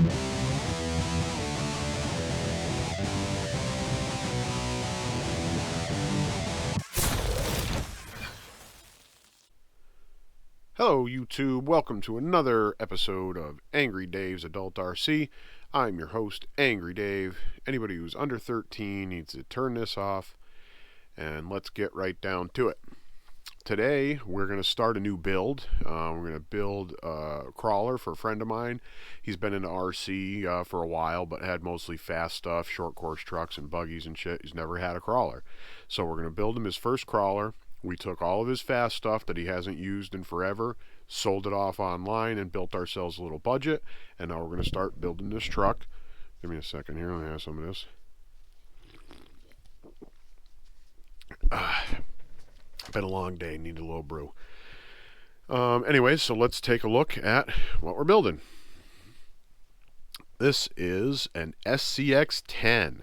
Hello YouTube, welcome to another episode of Angry Dave's Adult RC. I'm your host, Angry Dave. Anybody who's under 13 needs to turn this off, and let's get right down to it. Today we're going to start a new build. We're going to build a crawler for a friend of mine. He's been into RC for a while, but had mostly fast stuff, short course trucks and buggies and shit. He's never had a crawler. So we're going to build him his first crawler. We took all of his fast stuff that he hasn't used in forever, sold it off online, and built ourselves a little budget. And now we're going to start building this truck. Give me a second here. Let me have some of this. Been a long day. Need a little brew. Anyways, so let's take a look at what we're building. This is an SCX-10.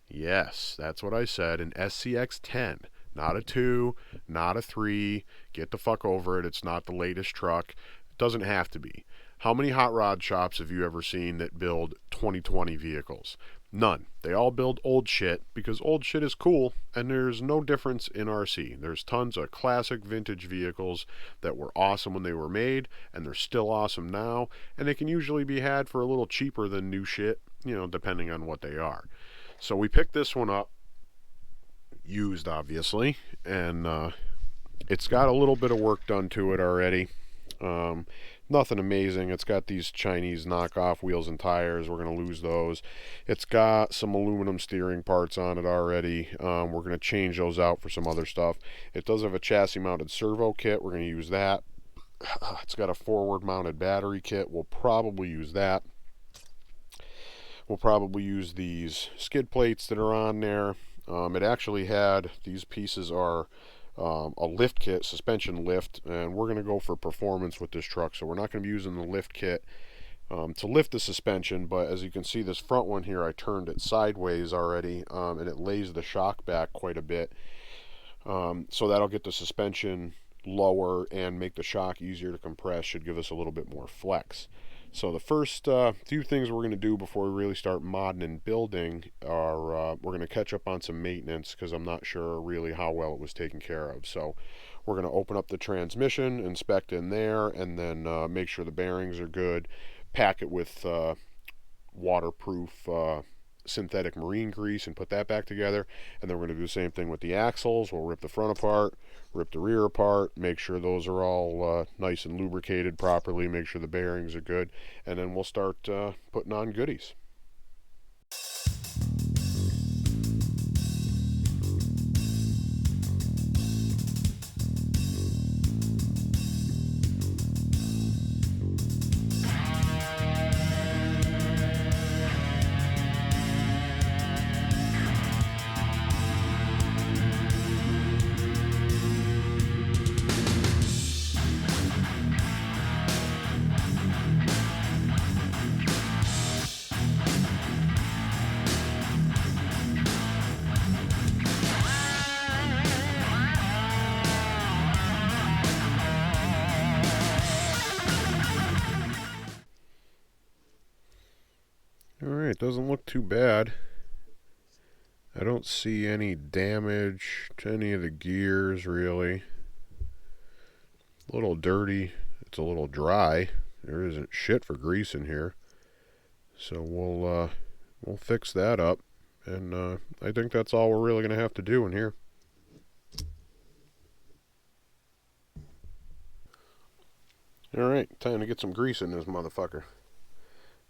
Yes, that's what I said, an SCX-10. Not a 2, not a 3. Get the fuck over it. It's not the latest truck. It doesn't have to be. How many hot rod shops have you ever seen that build 2020 vehicles? None. They all build old shit because old shit is cool, and there's no difference in RC. There's tons of classic vintage vehicles that were awesome when they were made, and they're still awesome now, and they can usually be had for a little cheaper than new shit, depending on what they are. So we picked this one up, used obviously, and it's got a little bit of work done to it already. Nothing amazing. It's got these Chinese knockoff wheels and tires. We're going to lose those. It's got some aluminum steering parts on it already. We're going to change those out for some other stuff. It does have a chassis mounted servo kit. We're going to use that. It's got a forward mounted battery kit. We'll probably use that. We'll probably use these skid plates that are on there. It actually had, these pieces are a lift kit, suspension lift, and we're going to go for performance with this truck, so we're not going to be using the lift kit to lift the suspension, but as you can see, this front one here, I turned it sideways already, and it lays the shock back quite a bit, so that'll get the suspension lower and make the shock easier to compress, should give us a little bit more flex. So the first few things we're going to do before we really start modding and building are we're going to catch up on some maintenance because I'm not sure really how well it was taken care of. So we're going to open up the transmission, inspect in there, and then make sure the bearings are good, pack it with waterproof synthetic marine grease and put that back together. And then we're going to do the same thing with the axles. We'll rip the front apart, rip the rear apart, make sure those are all nice and lubricated properly, make sure the bearings are good, and then we'll start putting on goodies. Alright, doesn't look too bad. I don't see any damage to any of the gears really. A little dirty. It's a little dry. There isn't shit for grease in here. So we'll fix that up. And I think that's all we're really going to have to do in here. Alright, time to get some grease in this motherfucker.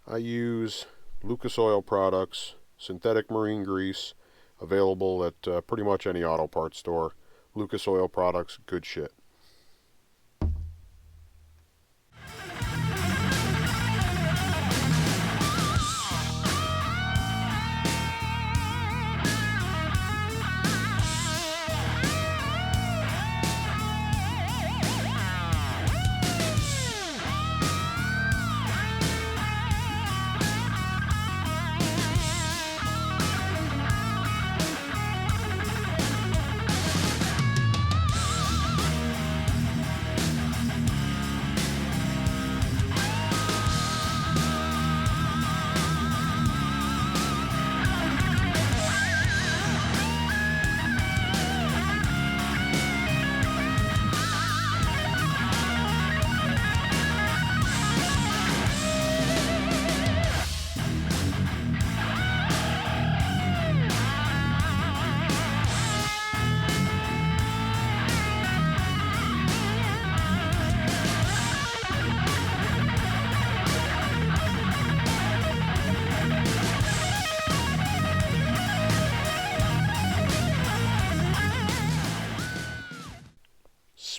I use Lucas Oil products, synthetic marine grease, available at pretty much any auto parts store. Lucas Oil products, good shit.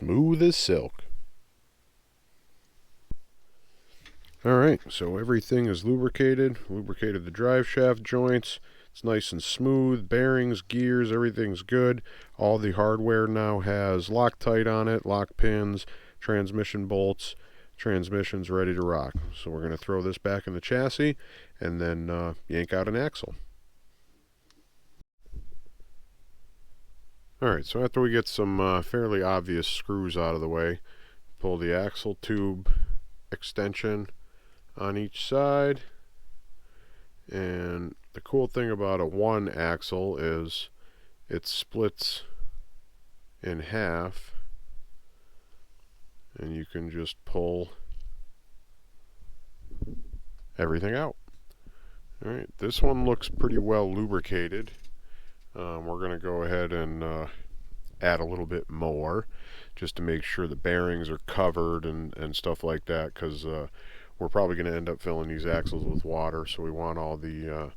smooth as silk. Alright, so everything is lubricated the drive shaft joints. It's nice and smooth, bearings, gears, everything's good. All the hardware now has Loctite on it, lock pins, transmission bolts. Transmission's ready to rock. So we're going to throw this back in the chassis and then yank out an axle. Alright, so after we get some fairly obvious screws out of the way, pull the axle tube extension on each side. And the cool thing about a one axle is it splits in half, and you can just pull everything out. Alright, this one looks pretty well lubricated. We're going to go ahead and add a little bit more just to make sure the bearings are covered and stuff like that, because we're probably going to end up filling these axles with water, so we want all the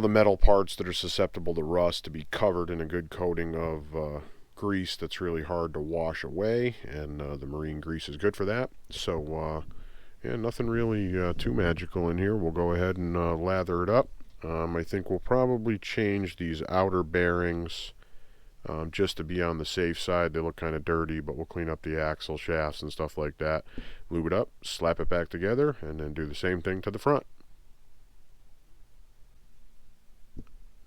metal parts that are susceptible to rust to be covered in a good coating of grease that's really hard to wash away, and the marine grease is good for that. So yeah, nothing really too magical in here. We'll go ahead and lather it up. I think we'll probably change these outer bearings just to be on the safe side. They look kind of dirty, but we'll clean up the axle shafts and stuff like that. Lube it up, slap it back together, and then do the same thing to the front.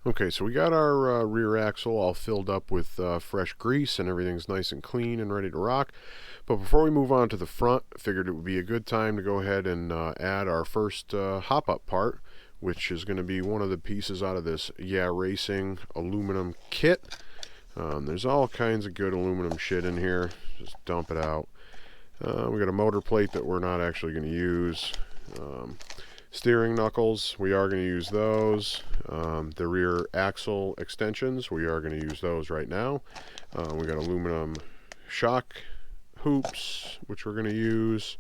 Okay, so we got our rear axle all filled up with fresh grease, and everything's nice and clean and ready to rock. But before we move on to the front, I figured it would be a good time to go ahead and add our first hop-up part, which is going to be one of the pieces out of this Yeah Racing aluminum kit. There's all kinds of good aluminum shit in here. Just dump it out. We got a motor plate that we're not actually going to use. Steering knuckles, we are going to use those. The rear axle extensions, we are going to use those right now. We got aluminum shock hoops, which we're going to use.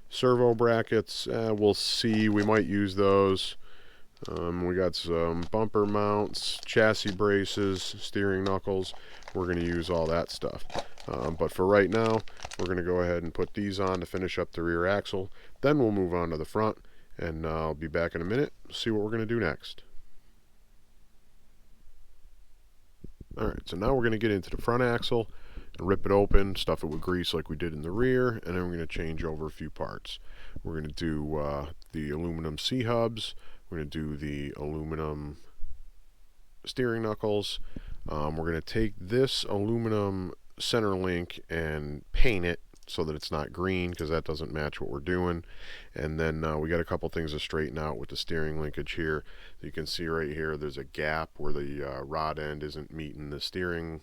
Servo brackets, we'll see. We might use those. We got some bumper mounts, chassis braces, steering knuckles. We're going to use all that stuff. But for right now, we're going to go ahead and put these on to finish up the rear axle. Then we'll move on to the front, and I'll be back in a minute, see what we're going to do next. Alright, so now we're going to get into the front axle and rip it open, stuff it with grease like we did in the rear, and then we're going to change over a few parts. We're going to do the aluminum C-hubs. We're going to do the aluminum steering knuckles. We're going to take this aluminum center link and paint it so that it's not green, because that doesn't match what we're doing. And then we got a couple things to straighten out with the steering linkage here. You can see right here there's a gap where the rod end isn't meeting the steering,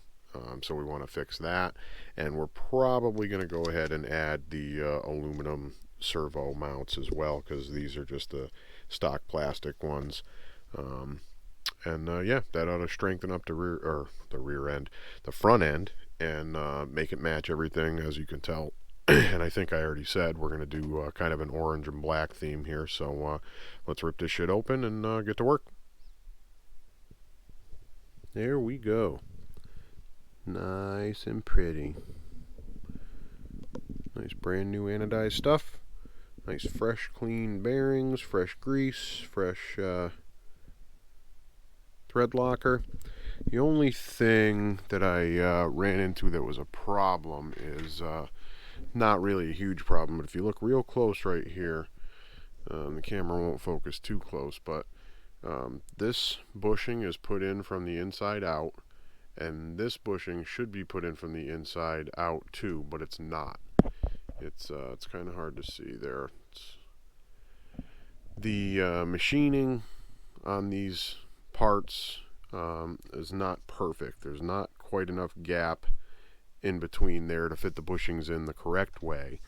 so we want to fix that. And we're probably going to go ahead and add the aluminum servo mounts as well, because these are just the stock plastic ones. Yeah, that ought to strengthen up the front end, and make it match everything, as you can tell. And I think I already said we're going to do kind of an orange and black theme here, so let's rip this shit open and get to work. There we go. Nice and pretty. Nice brand new anodized stuff. Nice fresh clean bearings, fresh grease, fresh thread locker. The only thing that I ran into that was a problem is not really a huge problem, but if you look real close right here, the camera won't focus too close, but this bushing is put in from the inside out, and this bushing should be put in from the inside out too, but it's not. It's kind of hard to see there. The machining on these parts is not perfect. There's not quite enough gap in between there to fit the bushings in the correct way.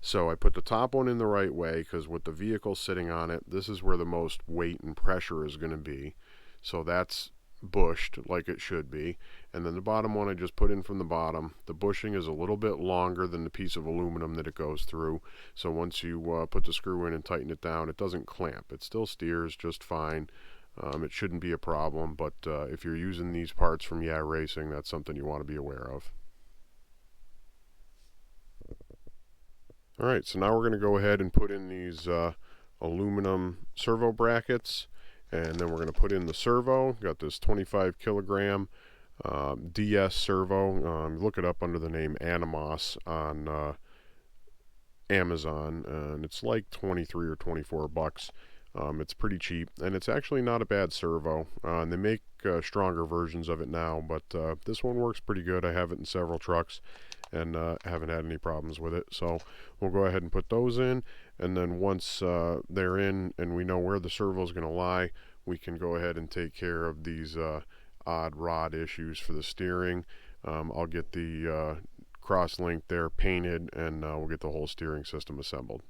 So I put the top one in the right way, because with the vehicle sitting on it, this is where the most weight and pressure is going to be. So that's bushed like it should be. And then the bottom one I just put in from the bottom. The bushing is a little bit longer than the piece of aluminum that it goes through. So once you put the screw in and tighten it down, it doesn't clamp. It still steers just fine. It shouldn't be a problem, but if you're using these parts from Yeah Racing, that's something you want to be aware of. Alright, so now we're going to go ahead and put in these aluminum servo brackets, and then we're going to put in the servo. Got this 25 kilogram DS servo. Look it up under the name Animos on Amazon, and it's like 23 or 24 bucks. It's pretty cheap, and it's actually not a bad servo. They make stronger versions of it now, but this one works pretty good. I have it in several trucks, and haven't had any problems with it. So we'll go ahead and put those in, and then once they're in and we know where the servo is going to lie, we can go ahead and take care of these odd rod issues for the steering. I'll get the cross link there painted, and we'll get the whole steering system assembled.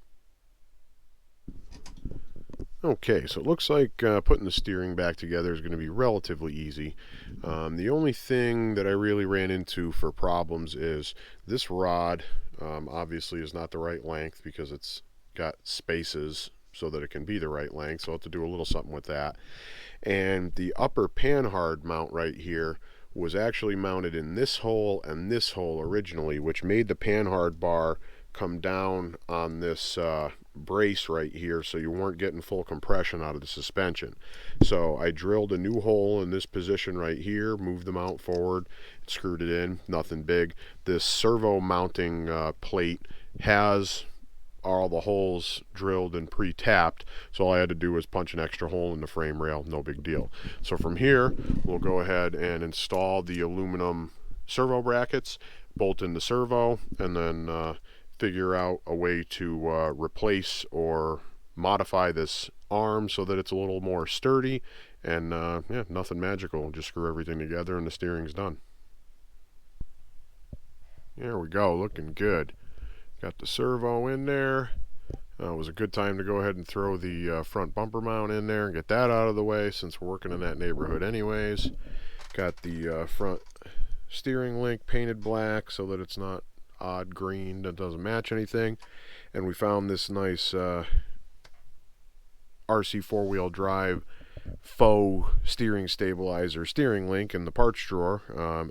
Okay, so it looks like putting the steering back together is going to be relatively easy. The only thing that I really ran into for problems is this rod obviously is not the right length because it's got spaces so that it can be the right length, so I'll have to do a little something with that. And the upper panhard mount right here was actually mounted in this hole and this hole originally, which made the panhard bar come down on this brace right here, so you weren't getting full compression out of the suspension. So I drilled a new hole in this position right here, moved the mount forward, screwed it in, nothing big. This servo mounting plate has all the holes drilled and pre-tapped, so all I had to do was punch an extra hole in the frame rail, no big deal. So from here we'll go ahead and install the aluminum servo brackets, bolt in the servo, and then figure out a way to replace or modify this arm so that it's a little more sturdy. And yeah, nothing magical, just screw everything together and the steering's done. There we go, looking good. Got the servo in there. It was a good time to go ahead and throw the front bumper mount in there and get that out of the way since we're working in that neighborhood anyways. Got the front steering link painted black so that it's not odd green that doesn't match anything. And we found this nice RC four-wheel drive faux steering stabilizer steering link in the parts drawer,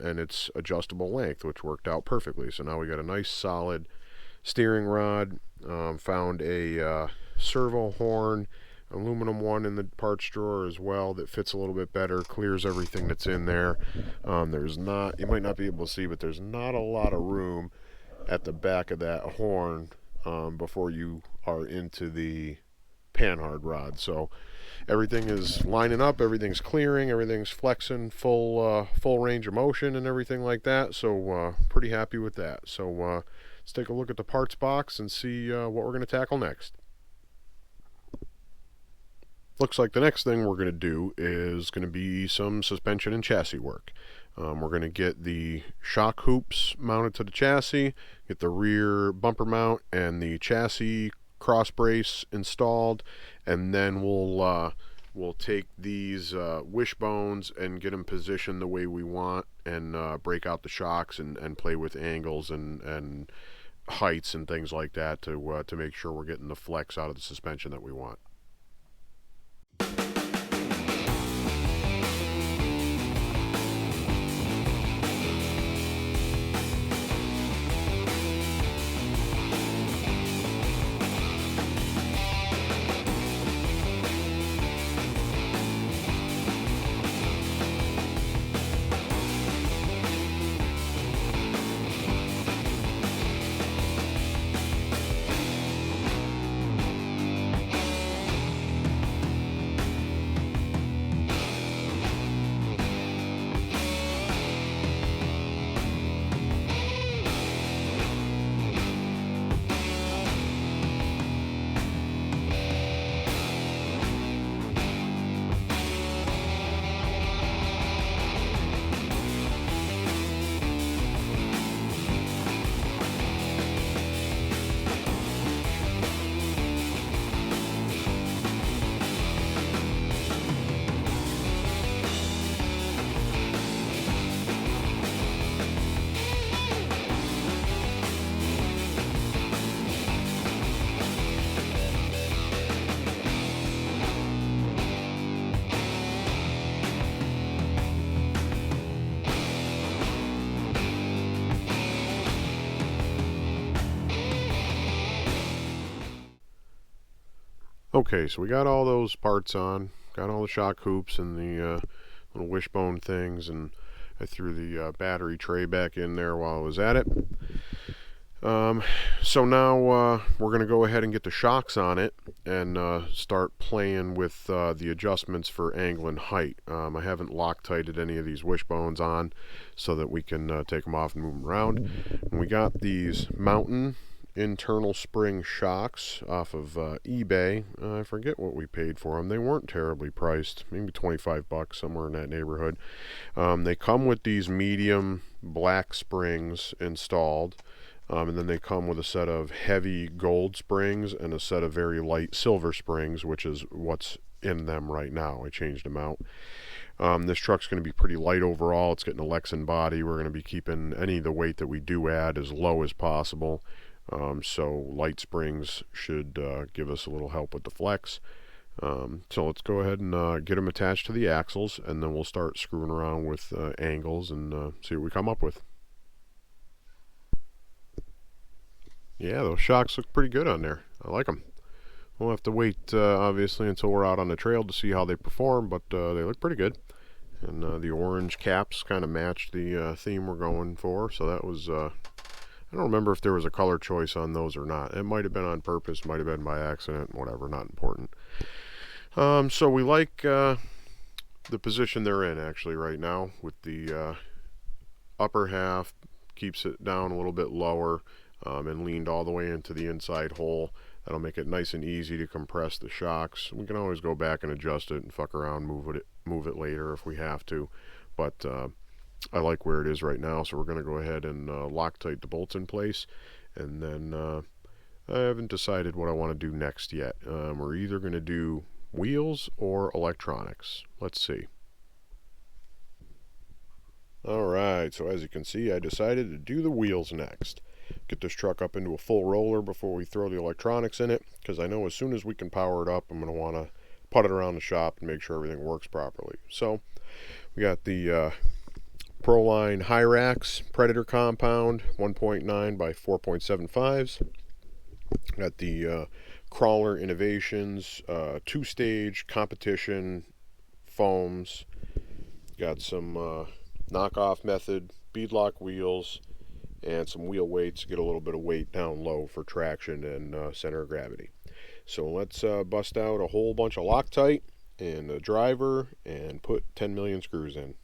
and it's adjustable length, which worked out perfectly. So now we got a nice solid steering rod. Found a servo horn, aluminum one in the parts drawer as well that fits a little bit better, clears everything that's in there. There's not, you might not be able to see, but there's not a lot of room at the back of that horn before you are into the panhard rod. So everything is lining up, everything's clearing, everything's flexing, full range of motion and everything like that. So pretty happy with that. So let's take a look at the parts box and see what we're going to tackle next. Looks like the next thing we're going to do is going to be some suspension and chassis work. We're going to get the shock hoops mounted to the chassis, get the rear bumper mount and the chassis cross brace installed, and then we'll take these wishbones and get them positioned the way we want, and break out the shocks and play with angles and heights and things like that to make sure we're getting the flex out of the suspension that we want. Okay, so we got all those parts on, got all the shock hoops and the little wishbone things, and I threw the battery tray back in there while I was at it. So now we're going to go ahead and get the shocks on it and start playing with the adjustments for angle and height. I haven't Loctited any of these wishbones on so that we can take them off and move them around. And we got these Mountain internal spring shocks off of eBay. I forget what we paid for them. They weren't terribly priced, maybe $25, somewhere in that neighborhood. They come with these medium black springs installed. And then they come with a set of heavy gold springs and a set of very light silver springs, which is what's in them right now. I changed them out. This truck's going to be pretty light overall. It's getting a Lexan body. We're going to be keeping any of the weight that we do add as low as possible. So light springs should give us a little help with the flex. So let's go ahead and get them attached to the axles, and then we'll start screwing around with angles and see what we come up with. Yeah, those shocks look pretty good on there. I like them. We'll have to wait, obviously, until we're out on the trail to see how they perform, but they look pretty good. And the orange caps kind of matched the theme we're going for, so that was... I don't remember if there was a color choice on those or not. It might have been on purpose, might have been by accident, whatever, not important. So we like the position they're in, actually, right now, with the upper half keeps it down a little bit lower. And leaned all the way into the inside hole. That'll make it nice and easy to compress the shocks. We can always go back and adjust it and fuck around, move it later if we have to. But I like where it is right now, so we're going to go ahead and Loctite the bolts in place. And then I haven't decided what I want to do next yet. We're either going to do wheels or electronics. Let's see. Alright, so as you can see, I decided to do the wheels next. Get this truck up into a full roller before we throw the electronics in it, because I know as soon as we can power it up, I'm going to want to put it around the shop and make sure everything works properly. So we got the Proline Hyrax Predator compound 1.9 by 4.75s. Got the Crawler Innovations 2-stage competition foams. Got some knockoff method beadlock wheels, and some wheel weights to get a little bit of weight down low for traction and center of gravity. So let's bust out a whole bunch of Loctite and a driver and put 10 million screws in.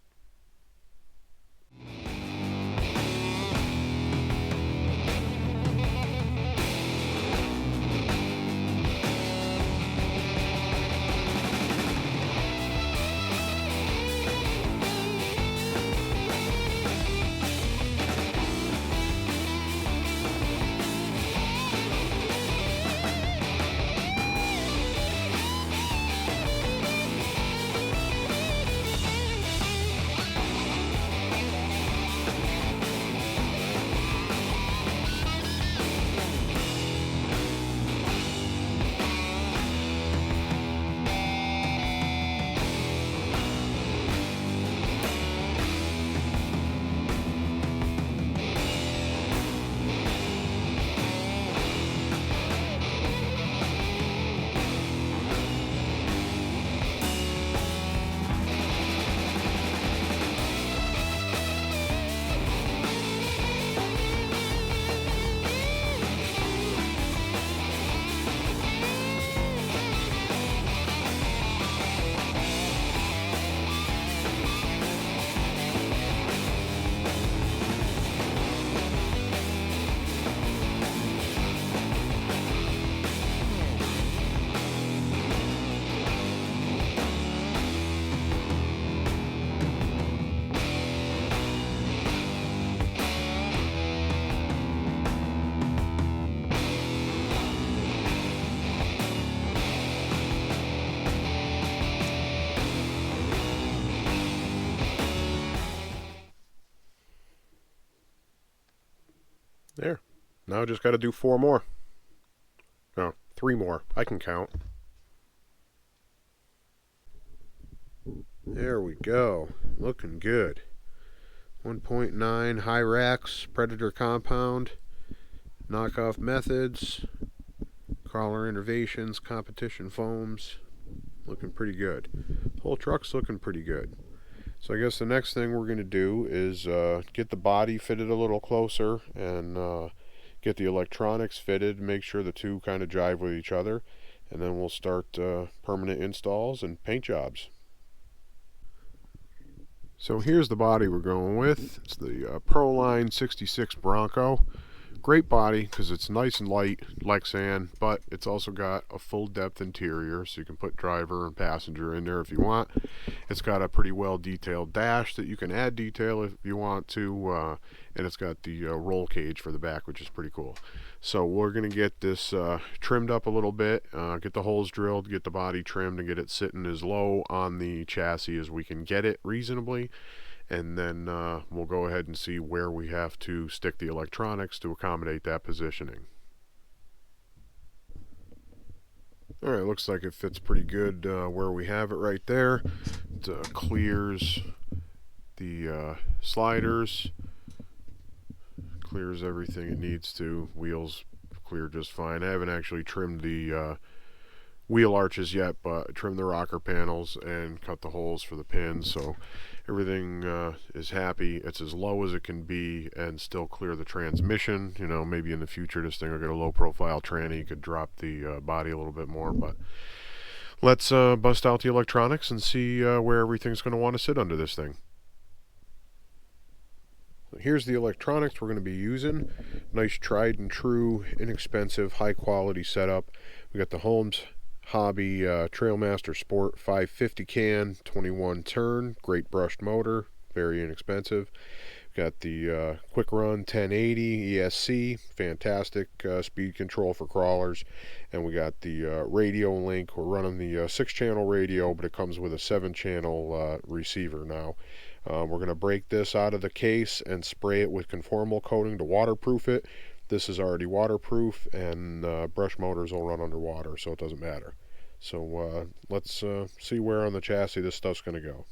There. Now I just got to do 4 more. No, 3 more. I can count. There we go. Looking good. 1.9 Hyrax Predator compound. Knockoff methods. crawler innovations, competition foams, looking pretty good. The whole truck's looking pretty good. So I guess the next thing we're going to do is get the body fitted a little closer and get the electronics fitted, make sure the two kind of jive with each other, and then we'll start permanent installs and paint jobs. So here's the body we're going with. It's the Proline 66 Bronco. Great body because it's nice and light, Lexan, but it's also got a full depth interior, so you can put driver and passenger in there if you want. It's got a pretty well detailed dash that you can add detail if you want to, and it's got the roll cage for the back, which is pretty cool. So we're going to get this trimmed up a little bit, get the holes drilled, get the body trimmed, and get it sitting as low on the chassis as we can get it reasonably. And then we'll go ahead and see where we have to stick the electronics to accommodate that positioning. Alright, looks like it fits pretty good where we have it right there. It clears the sliders, clears everything it needs to. Wheels clear just fine. I haven't actually trimmed the wheel arches yet, but trimmed the rocker panels and cut the holes for the pins, so everything is happy. It's as low as it can be and still clear the transmission. You know, maybe in the future this thing will get a low profile tranny, you could drop the body a little bit more, but let's bust out the electronics and see where everything's going to want to sit under this thing. Here's the electronics we're going to be using. Nice tried and true, inexpensive, high quality setup. We got the Holmes Hobby Trailmaster Sport 550 can, 21 turn, great brushed motor, very inexpensive. Got the Quick Run 1080 ESC, fantastic speed control for crawlers. And we got the radio link. We're running the 6-channel radio, but it comes with a 7-channel receiver now. We're going to break this out of the case and spray it with conformal coating to waterproof it. This is already waterproof, and brush motors will run underwater, so it doesn't matter. So let's see where on the chassis this stuff's going to go.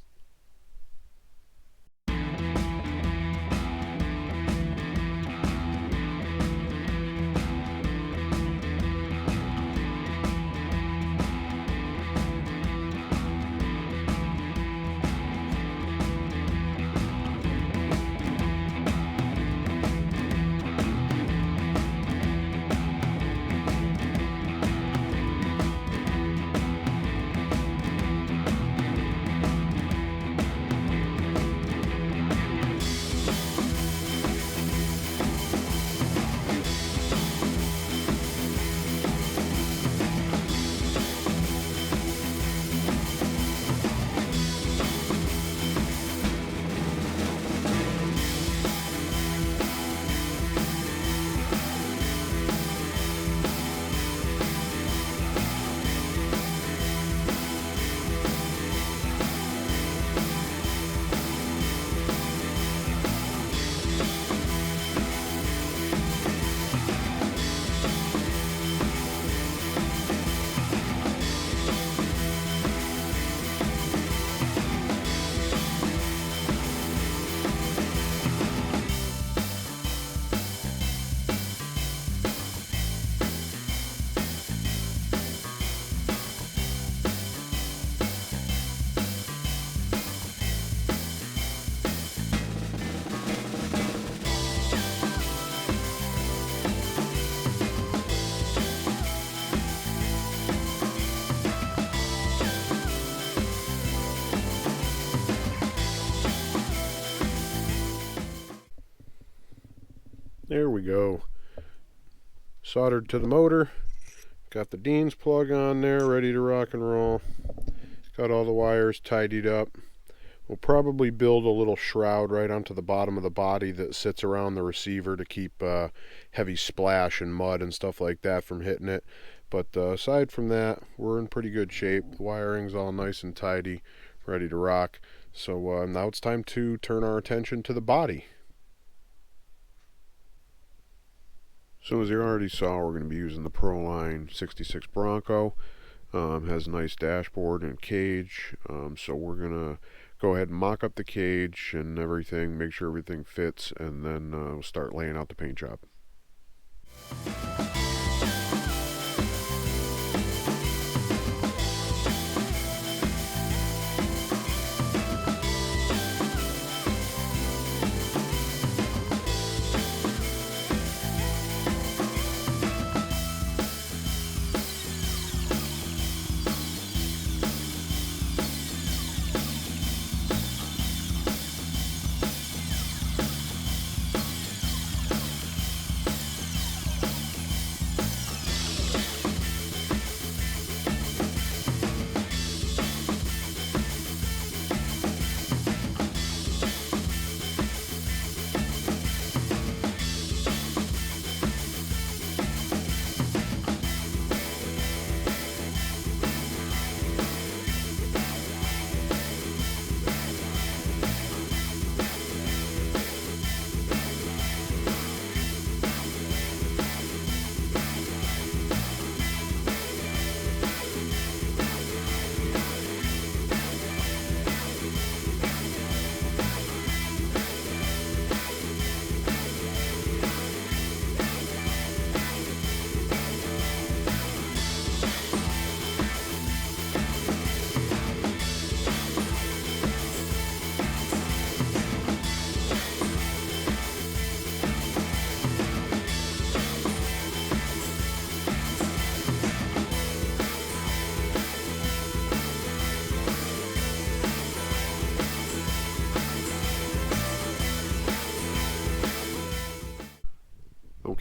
There we go. Soldered to the motor. Got the Dean's plug on there, ready to rock and roll. Got all the wires tidied up. We'll probably build a little shroud right onto the bottom of the body that sits around the receiver to keep heavy splash and mud and stuff like that from hitting it. But aside from that, we're in pretty good shape. The wiring's all nice and tidy, ready to rock. So now it's time to turn our attention to the body. So as you already saw, we're going to be using the Proline 66 Bronco. Has a nice dashboard and cage. So we're going to go ahead and mock up the cage and everything, make sure everything fits, and then we'll start laying out the paint job.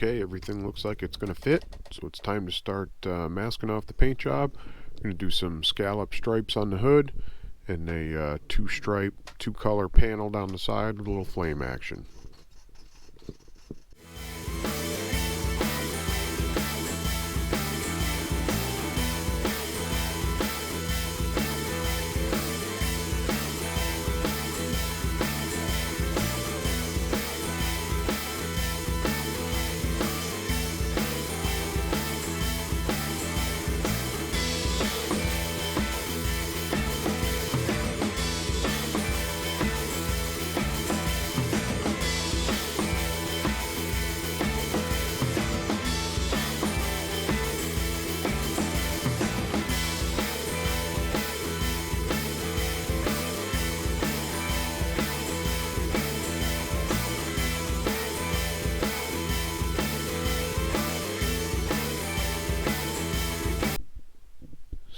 Okay, everything looks like it's going to fit, so it's time to start masking off the paint job. I'm going to do some scallop stripes on the hood and a two color panel down the side with a little flame action.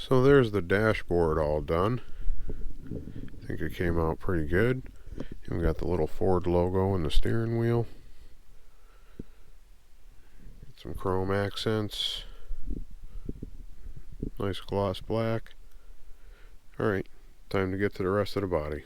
So there's the dashboard all done. I think it came out pretty good. And we got the little Ford logo in the steering wheel. Some chrome accents. Nice gloss black. Alright, time to get to the rest of the body.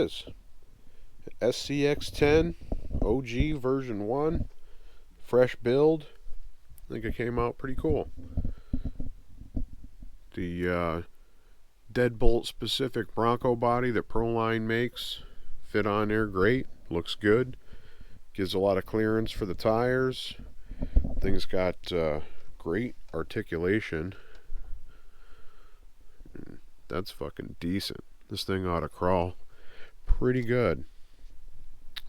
is. SCX10 OG version 1. Fresh build. I think it came out pretty cool. The deadbolt specific Bronco body that Proline makes fit on there great. Looks good. Gives a lot of clearance for the tires. Thing's got great articulation. That's fucking decent. This thing ought to crawl pretty good.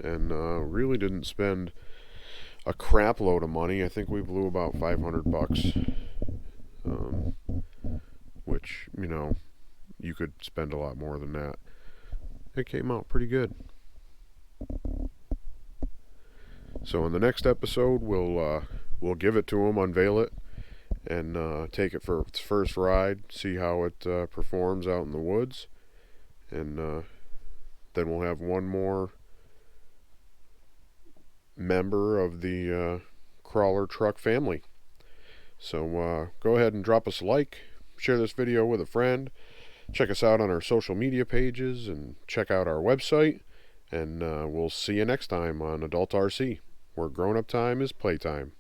And really didn't spend a crap load of money. I think we blew about $500, which, you know, you could spend a lot more than that. It came out pretty good. So in the next episode, we'll give it to him, unveil it, and take it for its first ride, see how it performs out in the woods, and then we'll have one more member of the crawler truck family. So go ahead and drop us a like, share this video with a friend, check us out on our social media pages, and check out our website, and we'll see you next time on Adult RC, where grown-up time is playtime.